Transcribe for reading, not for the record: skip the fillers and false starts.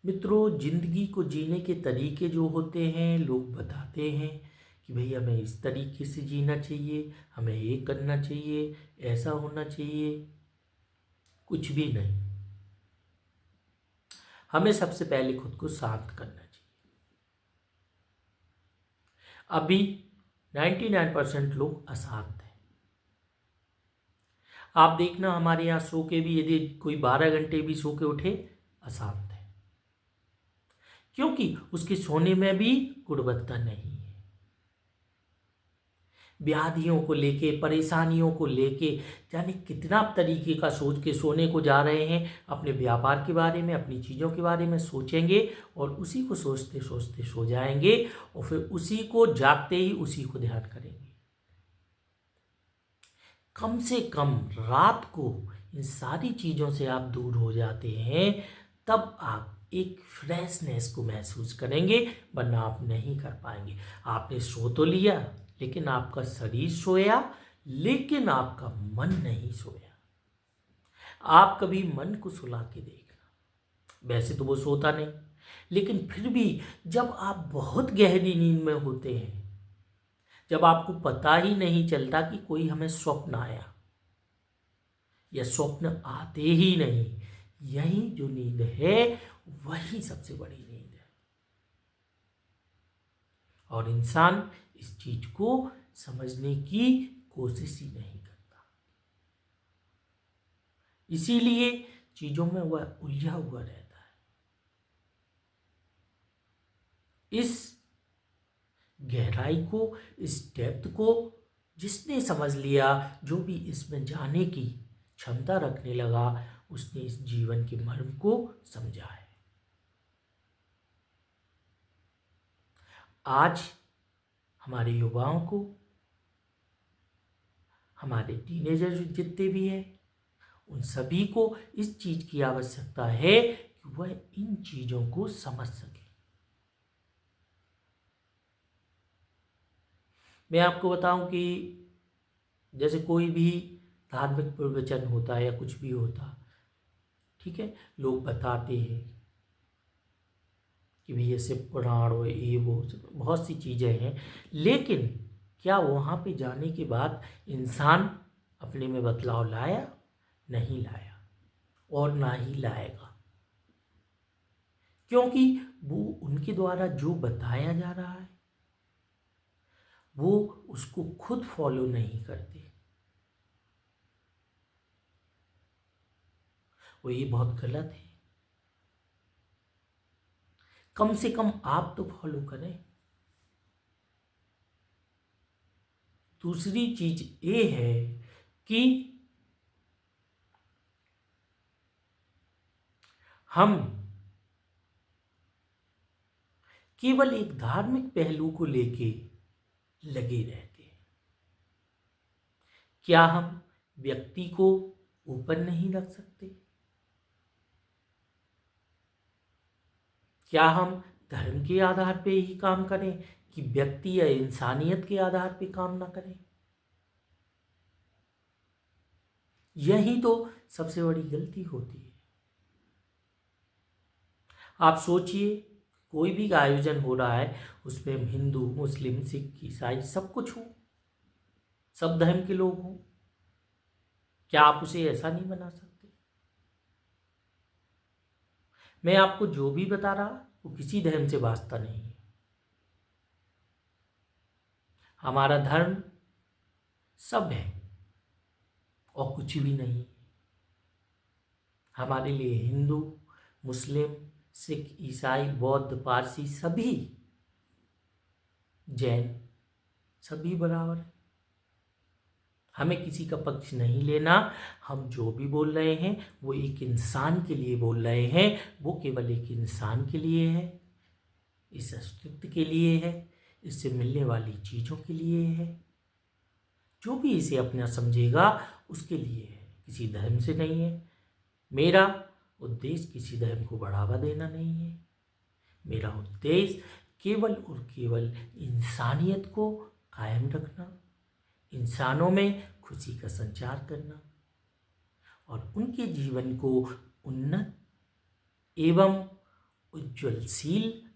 मित्रों, जिंदगी को जीने के तरीके जो होते हैं लोग बताते हैं कि भाई हमें इस तरीके से जीना चाहिए, हमें ये करना चाहिए, ऐसा होना चाहिए। कुछ भी नहीं। हमें सबसे पहले खुद को शांत करना चाहिए। अभी 99% लोग अशांत हैं। आप देखना, हमारे यहाँ सो के भी यदि कोई 12 घंटे भी सो के उठे, अशांत है। क्योंकि उसके सोने में भी गुणवत्ता नहीं है। व्याधियों को लेके, परेशानियों को लेके जाने कितना तरीके का सोच के सोने को जा रहे हैं। अपने व्यापार के बारे में, अपनी चीज़ों के बारे में सोचेंगे और उसी को सोचते सोचते सो जाएंगे और फिर उसी को जागते ही उसी को ध्यान करेंगे। कम से कम रात को इन सारी चीज़ों से आप दूर हो जाते हैं, तब आप एक फ्रेशनेस को महसूस करेंगे, वरना आप नहीं कर पाएंगे। आपने सो तो लिया, लेकिन आपका शरीर सोया, लेकिन आपका मन नहीं सोया। आप कभी मन को सुला के देखना। वैसे तो वो सोता नहीं, लेकिन फिर भी जब आप बहुत गहरी नींद में होते हैं, जब आपको पता ही नहीं चलता कि कोई हमें स्वप्न आया या स्वप्न आते ही नहीं, यही जो नींद है वही सबसे बड़ी नींद है। और इंसान इस चीज को समझने की कोशिश ही नहीं करता, इसीलिए चीजों में वह उलझा हुआ रहता है। इस गहराई को, इस डेप्थ को जिसने समझ लिया, जो भी इसमें जाने की क्षमता रखने लगा, उसने इस जीवन के मर्म को समझा है। आज हमारे युवाओं को, हमारे टीनेजर जितने भी हैं, उन सभी को इस चीज की आवश्यकता है कि वह इन चीजों को समझ सके। मैं आपको बताऊं कि जैसे कोई भी धार्मिक प्रवचन होता है या कुछ भी होता, ठीक है, लोग बताते हैं कि भाई ऐसे पुराण हो, ये वो बहुत सी चीज़ें हैं, लेकिन क्या वहाँ पे जाने के बाद इंसान अपने में बदलाव लाया? नहीं लाया, और ना ही लाएगा। क्योंकि वो उनके द्वारा जो बताया जा रहा है, वो उसको खुद फॉलो नहीं करते। वो ये बहुत गलत है। कम से कम आप तो फॉलो करें। दूसरी चीज ये है कि हम केवल एक धार्मिक पहलू को लेके लगे रहते हैं। क्या हम व्यक्ति को ऊपर नहीं रख सकते? क्या हम धर्म के आधार पे ही काम करें कि व्यक्ति या इंसानियत के आधार पे काम ना करें? यही तो सबसे बड़ी गलती होती है। आप सोचिए, कोई भी आयोजन हो रहा है, उसमें हिंदू, मुस्लिम, सिख, ईसाई सब कुछ हो, सब धर्म के लोग हों, क्या आप उसे ऐसा नहीं बना सकते? मैं आपको जो भी बता रहा, वो किसी धर्म से वास्ता नहीं है। हमारा धर्म सब है और कुछ भी नहीं। हमारे लिए हिंदू, मुस्लिम, सिख, ईसाई, बौद्ध, पारसी, सभी, जैन, सभी बराबर है। हमें किसी का पक्ष नहीं लेना। हम जो भी बोल रहे हैं वो एक इंसान के लिए बोल रहे हैं। वो केवल एक इंसान के लिए है, इस अस्तित्व के लिए है, इससे मिलने वाली चीज़ों के लिए है। जो भी इसे अपना समझेगा उसके लिए है, किसी धर्म से नहीं है। मेरा उद्देश्य किसी धर्म को बढ़ावा देना नहीं है। मेरा उद्देश्य केवल और केवल इंसानियत को कायम रखना, इंसानों में खुशी का संचार करना और उनके जीवन को उन्नत एवं उज्ज्वलशील